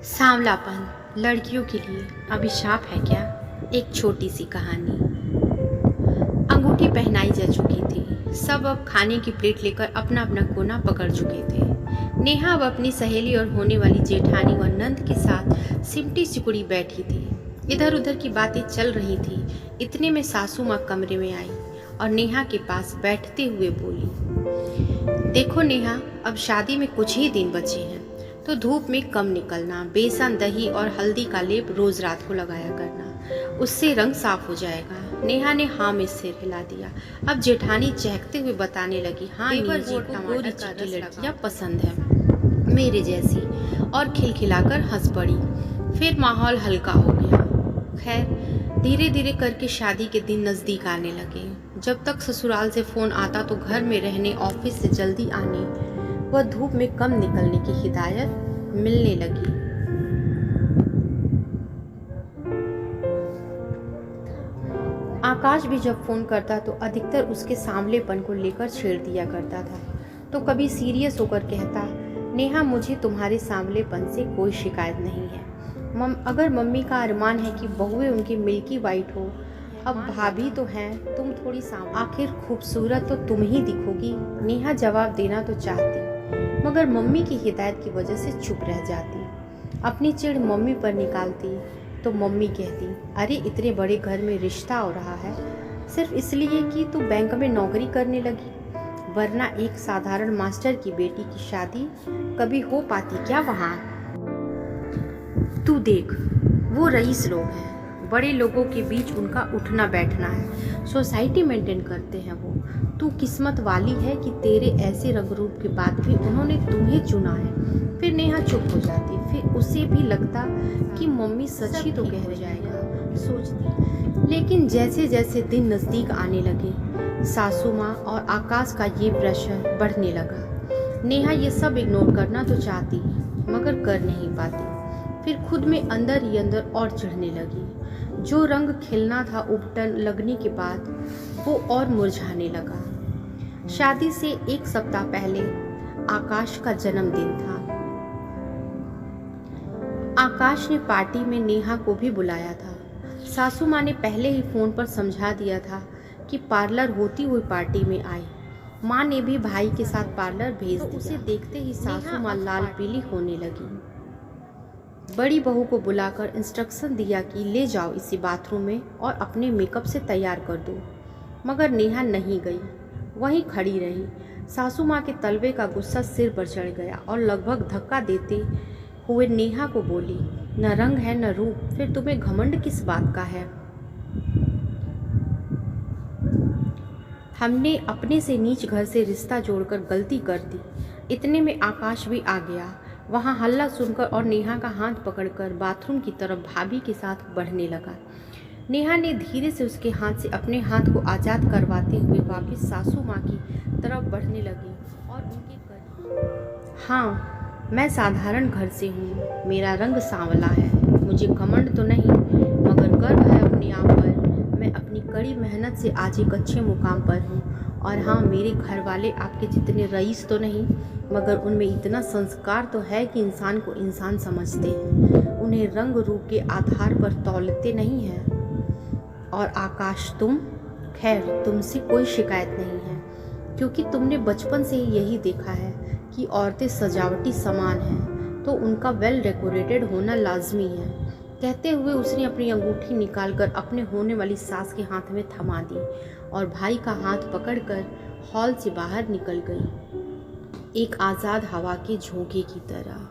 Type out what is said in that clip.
सांवलापन लड़कियों के लिए अभिशाप है क्या? एक छोटी सी कहानी। अंगूठी पहनाई जा चुकी थी। सब अब खाने की प्लेट लेकर अपना अपना कोना पकड़ चुके थे। नेहा अब अपनी सहेली और होने वाली जेठानी व नंद के साथ सिमटी सिकुड़ी बैठी थी। इधर उधर की बातें चल रही थी। इतने में सासू माँ कमरे में आई और नेहा के पास बैठते हुए बोली, देखो नेहा, अब शादी में कुछ ही दिन बचे हैं, तो धूप में कम निकलना। बेसन, दही और हल्दी का लेप रोज रात को लगाया करना, उससे रंग साफ हो जाएगा। नेहा ने हाँ में सिर हिला दिया। अब जेठानी चहकते हुए बताने लगी, हाँ देवर जी को गोरी चिट्टी लड़कियां पसंद है मेरे जैसी, और खिलखिलाकर हंस पड़ी। फिर माहौल हल्का हो गया। खैर, धीरे धीरे करके शादी के दिन नजदीक आने लगे। जब तक ससुराल से फोन आता तो घर में रहने, ऑफिस से जल्दी आने व धूप में कम निकलने की हिदायत मिलने लगी। आकाश भी जब फोन करता तो अधिकतर उसके सांवलेपन को लेकर छेड़ दिया करता था। तो कभी सीरियस होकर कहता, नेहा, मुझे तुम्हारे सांवलेपन से कोई शिकायत नहीं है। अगर मम्मी का अरमान है कि बहुएं उनकी मिल्की वाइट हो, अब भाभी तो हैं, तुम थोड़ी आखिर खूबसूरत तो तुम ही दिखोगी। नेहा जवाब देना तो चाहती, मगर मम्मी की हिदायत की वजह से चुप रह जाती। अपनी चिढ़ मम्मी पर निकालती तो मम्मी कहती, अरे इतने बड़े घर में रिश्ता हो रहा है सिर्फ इसलिए कि तू बैंक में नौकरी करने लगी, वरना एक साधारण मास्टर की बेटी की शादी कभी हो पाती क्या वहाँ? तू देख, वो रईस लोग हैं, बड़े लोगों के बीच उनका उठना बैठना है, सोसाइटी मेंटेन करते हैं वो। तू किस्मत वाली है कि तेरे ऐसे रंग रूप के बाद भी उन्होंने तुम्हें चुना है। फिर नेहा चुप हो जाती। फिर उसे भी लगता कि मम्मी सच ही तो कह जाएगा, सोचती। लेकिन जैसे जैसे दिन नज़दीक आने लगे, सासू माँ और आकाश का ये प्रेशर बढ़ने लगा। नेहा ये सब इग्नोर करना तो चाहती, मगर कर नहीं पाती। फिर खुद में अंदर ही अंदर और चिढ़ने लगी। जो रंग खिलना था उबटन लगने के बाद, वो और मुरझाने लगा। शादी से एक सप्ताह पहले आकाश का जन्मदिन था। आकाश ने पार्टी में नेहा को भी बुलाया था। सासू माँ ने पहले ही फोन पर समझा दिया था कि पार्लर होती हुई पार्टी में आए। माँ ने भी भाई के साथ पार्लर भेज दिया। उसे देखते ही सासू माँ लाल पीली होने लगी। बड़ी बहू को बुलाकर इंस्ट्रक्शन दिया कि ले जाओ इसी बाथरूम में और अपने मेकअप से तैयार कर दो, मगर नेहा नहीं गई, वहीं खड़ी रही। सासू माँ के तलवे का गुस्सा सिर पर चढ़ गया और लगभग धक्का देते हुए नेहा को बोली, न रंग है न रूप, फिर तुम्हें घमंड किस बात का है? हमने अपने से नीच घर से रिश्ता जोड़कर गलती कर दी। इतने में आकाश भी आ गया। वहाँ हल्ला सुनकर और नेहा का हाथ पकड़कर बाथरूम की तरफ भाभी के साथ बढ़ने लगा। नेहा ने धीरे से उसके हाथ से अपने हाथ को आज़ाद करवाते हुए वापस सासू माँ की तरफ बढ़ने लगी और उनके करीब। हाँ, मैं साधारण घर से हूँ, मेरा रंग सांवला है, मुझे घमंड तो नहीं, मगर गर्व है अपने आप पर। मैं अपनी कड़ी मेहनत से आज एक अच्छे मुकाम पर हूँ। और हाँ, मेरे घर वाले आपके जितने रईस तो नहीं, मगर उनमें इतना संस्कार तो है कि इंसान को इंसान समझते हैं, उन्हें रंग रूप के आधार पर तौलते नहीं हैं। और आकाश, तुम? खैर, तुमसे कोई शिकायत नहीं है, क्योंकि तुमने बचपन से ही यही देखा है कि औरतें सजावटी सामान हैं, तो उनका वेल डेकोरेटेड होना लाजमी है। कहते हुए उसने अपनी अंगूठी निकालकर अपने होने वाली सास के हाथ में थमा दी और भाई का हाथ पकड़कर हॉल से बाहर निकल गई, एक आज़ाद हवा के झोंके की तरह।